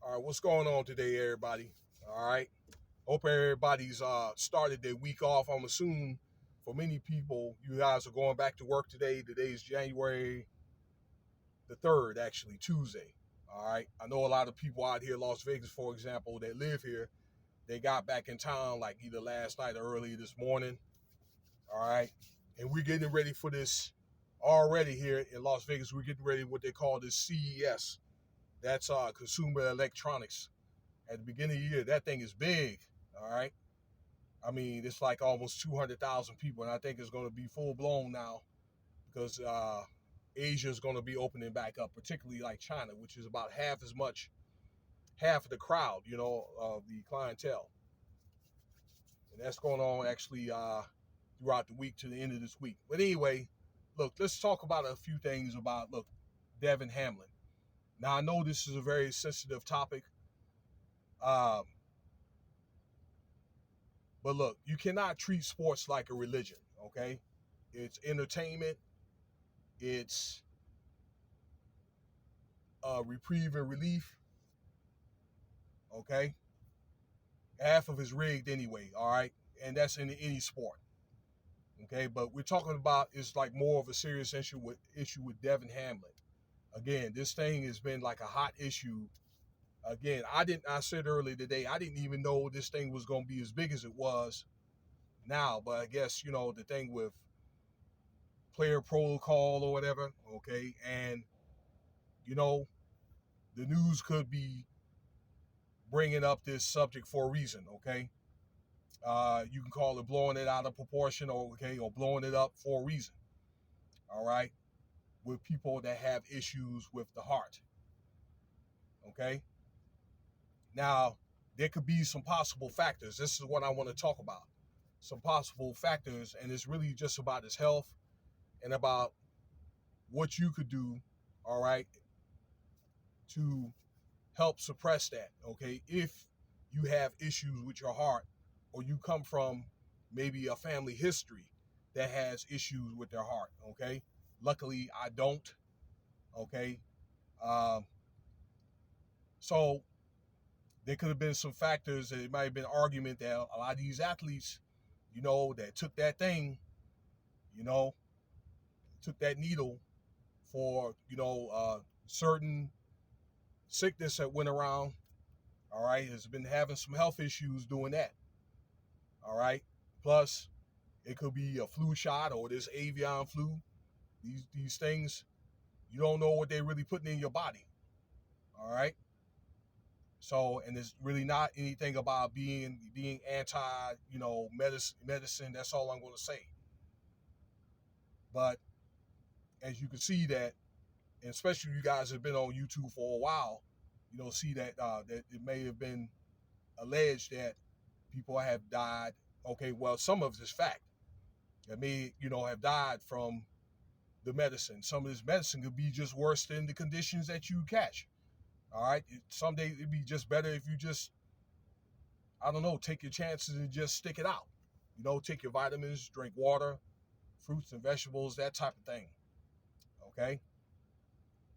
All right, what's going on today, everybody? All right, hope everybody's started their week off. I'm assuming for many people, you guys are going back to work today. Today's January the 3rd, actually Tuesday. All right, I know a lot of people out here, Las Vegas, for example, that live here. They got back in town like either last night or early this morning. All right, and we're getting ready for this already here in Las Vegas. We're getting ready what they call this CES. That's Consumer Electronics. At the beginning of the year, that thing is big. All right. I mean, it's like almost 200,000 people, and I think it's going to be full blown now because Asia is going to be opening back up, particularly like China, which is about half of the crowd, of the clientele. And that's going on actually throughout the week to the end of this week. But anyway, look, let's talk about a few things about, Devin Hamlin. Now, I know this is a very sensitive topic. Um, But look, you cannot treat sports like a religion, okay? It's entertainment, it's reprieve and relief, okay? Half of it's rigged anyway, all right? And that's in any sport, okay? But we're talking about it's like more of a serious issue with Devin Hamlin. Again, this thing has been like a hot issue. Again, I said earlier today, I didn't even know this thing was going to be as big as it was now, but I guess, the thing with player protocol or whatever, okay? And, you know, the news could be bringing up this subject for a reason, okay? You can call it blowing it out of proportion, or blowing it up for a reason, all right? With people that have issues with the heart, okay? Now, there could be some possible factors. This is what I want to talk about. Some possible factors, and it's really just about his health and about what you could do, all right, to help suppress that, okay? If you have issues with your heart, or you come from maybe a family history that has issues with their heart, okay? Luckily, I don't, okay? Um, so there could have been some factors. That it might have been argument that a lot of these athletes, that took that thing, you know, took that needle for, certain sickness that went around, all right, has been having some health issues doing that, all right? Plus, it could be a flu shot or this avian flu. These things, you don't know what they're really putting in your body, all right? So, and it's really not anything about being anti, medicine. That's all I'm going to say. But as you can see that, and especially you guys have been on YouTube for a while, see that it may have been alleged that people have died. Okay, well, some of this fact that may, have died from the medicine. Some of this medicine could be just worse than the conditions that you catch. All right, some days it'd be just better if you just, I don't know, take your chances and just stick it out. Take your vitamins, drink water, fruits and vegetables, that type of thing. Okay,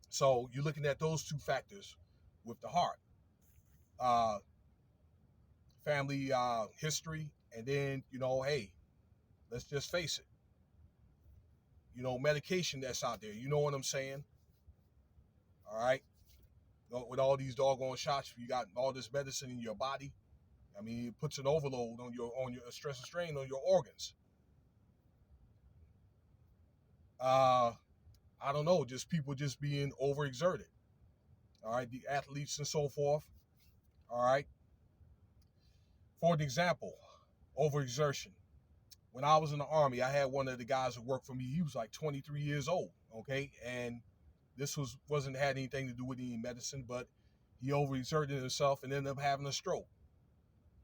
so you're looking at those two factors with the heart, uh, family history, and then hey, let's just face it, medication that's out there. You know what I'm saying? All right, with all these doggone shots, you got all this medicine in your body. I mean, it puts an overload on your stress and strain on your organs. I don't know, just people just being overexerted. All right, the athletes and so forth. All right. For an example, overexertion. When I was in the Army, I had one of the guys who worked for me. He was like 23 years old. Okay, and this wasn't had anything to do with any medicine, but he overexerted himself and ended up having a stroke.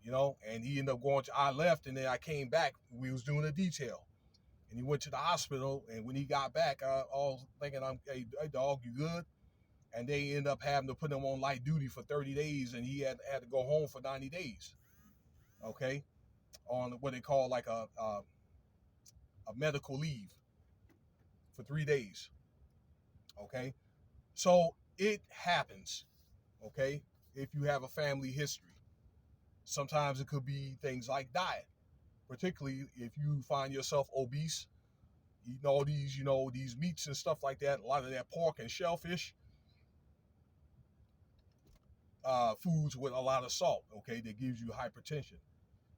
And he ended up going to. I left, and then I came back. We was doing a detail, and he went to the hospital. And when he got back, I was thinking, hey dog, you good? And they ended up having to put him on light duty for 30 days, and he had to go home for 90 days. Okay, on what they call like a medical leave for 3 days. Okay, so it happens. Okay, if you have a family history. Sometimes it could be things like diet, particularly if you find yourself obese, eating all these, these meats and stuff like that, a lot of that pork and shellfish, foods with a lot of salt, okay, that gives you hypertension.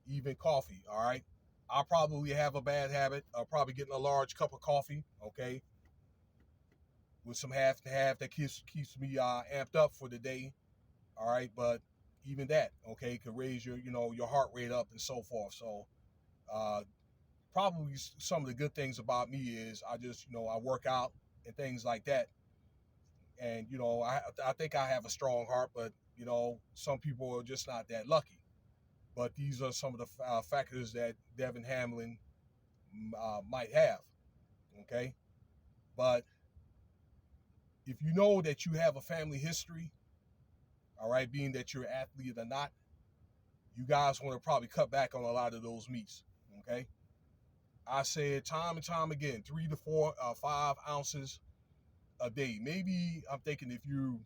Even coffee, all right? I'll probably have a bad habit of probably getting a large cup of coffee, okay, with some half and half that keeps me amped up for the day, all right? But even that, okay, could raise your heart rate up and so forth. So uh, probably some of the good things about me is I just, I work out and things like that. And, I think I have a strong heart, but, some people are just not that lucky. But these are some of the factors that Devin Hamlin might have, okay? But if you know that you have a family history, all right, being that you're an athlete or not, you guys want to probably cut back on a lot of those meats, okay? I said time and time again, 3 to 4, 5 ounces a day. Maybe I'm thinking if you're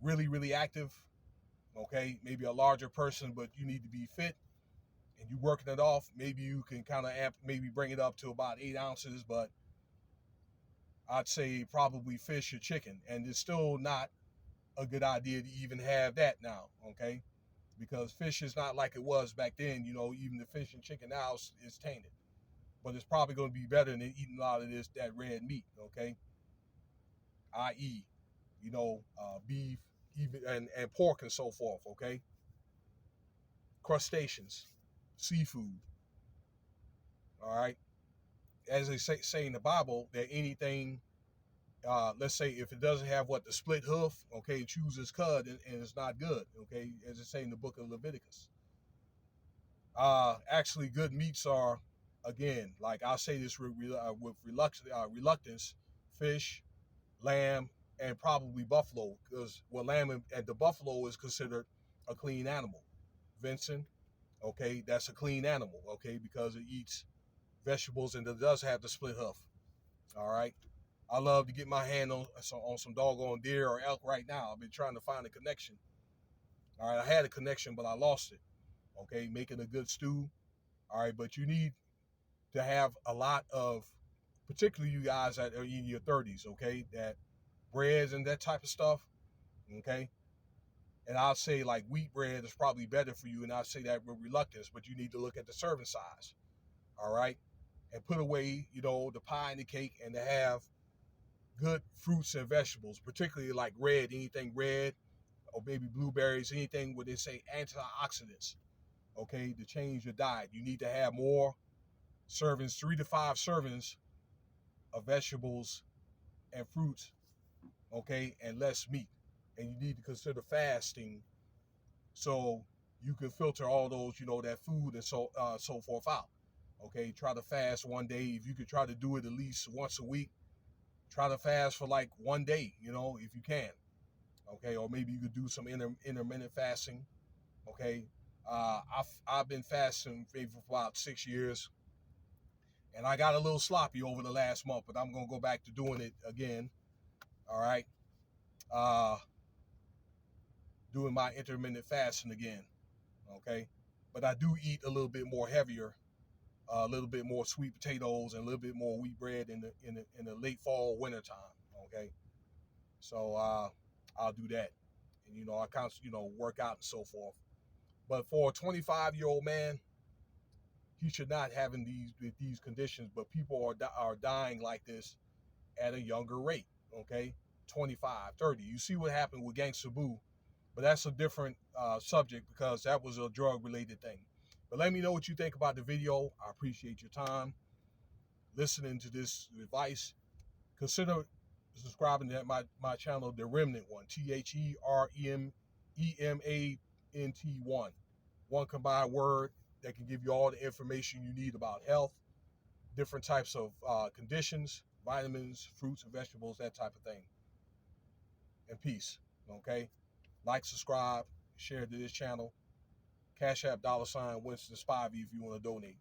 really, really active, okay, maybe a larger person, but you need to be fit and you're working it off, maybe you can kind of maybe bring it up to about 8 ounces, but I'd say probably fish or chicken. And it's still not a good idea to even have that now, okay? Because fish is not like it was back then. Even the fish and chicken now is tainted. But it's probably going to be better than eating a lot of that red meat, okay? I.e., beef, even and pork and so forth, okay? Crustaceans, seafood, all right? As they say in the Bible, that anything, let's say if it doesn't have the split hoof, okay, it chooses cud and it's not good, okay, as it say in the book of Leviticus. Actually, good meats are, again, like I'll say this with reluctance, fish, lamb, and probably buffalo, because lamb and the buffalo is considered a clean animal. Venison, okay, that's a clean animal, okay, because it eats vegetables and it does have the split hoof. All right. I love to get my hand on some doggone deer or elk right now. I've been trying to find a connection. All right, I had a connection, but I lost it. Okay, making a good stew. All right, but you need to have a lot of, particularly you guys that are in your 30s, okay, that breads and that type of stuff, okay. And I'll say like wheat bread is probably better for you, and I'll say that with reluctance, but you need to look at the serving size, all right, and put away, the pie and the cake, and to have good fruits and vegetables, particularly like anything red, or maybe blueberries, anything where they say antioxidants, okay, to change your diet. You need to have more servings, 3 to 5 servings of vegetables and fruits, okay, and less meat. And you need to consider fasting so you can filter all those, that food and so forth out. Okay, try to fast one day. If you could try to do it at least once a week, try to fast for like one day, if you can. Okay, or maybe you could do some intermittent fasting. Okay, I've been fasting maybe for about 6 years, and I got a little sloppy over the last month, but I'm gonna go back to doing it again. All right, uh, doing my intermittent fasting again. Okay, but I do eat a little bit more heavier, a little bit more sweet potatoes, and a little bit more wheat bread in the late fall, winter time. Okay, so I'll do that, and I constantly work out and so forth. But for a 25-year-old man, he should not have these conditions. But people are dying like this at a younger rate. Okay, 25, 30. You see what happened with Gangsta Boo, but that's a different subject because that was a drug-related thing. But let me know what you think about the video. I appreciate your time listening to this advice. Consider subscribing to my channel, The Remnant One, TheRemAnt1. One combined word that can give you all the information you need about health, different types of conditions, vitamins, fruits and vegetables, that type of thing. And peace. Okay? Like, subscribe, share to this channel. Cash App $Winston Spivey if you want to donate.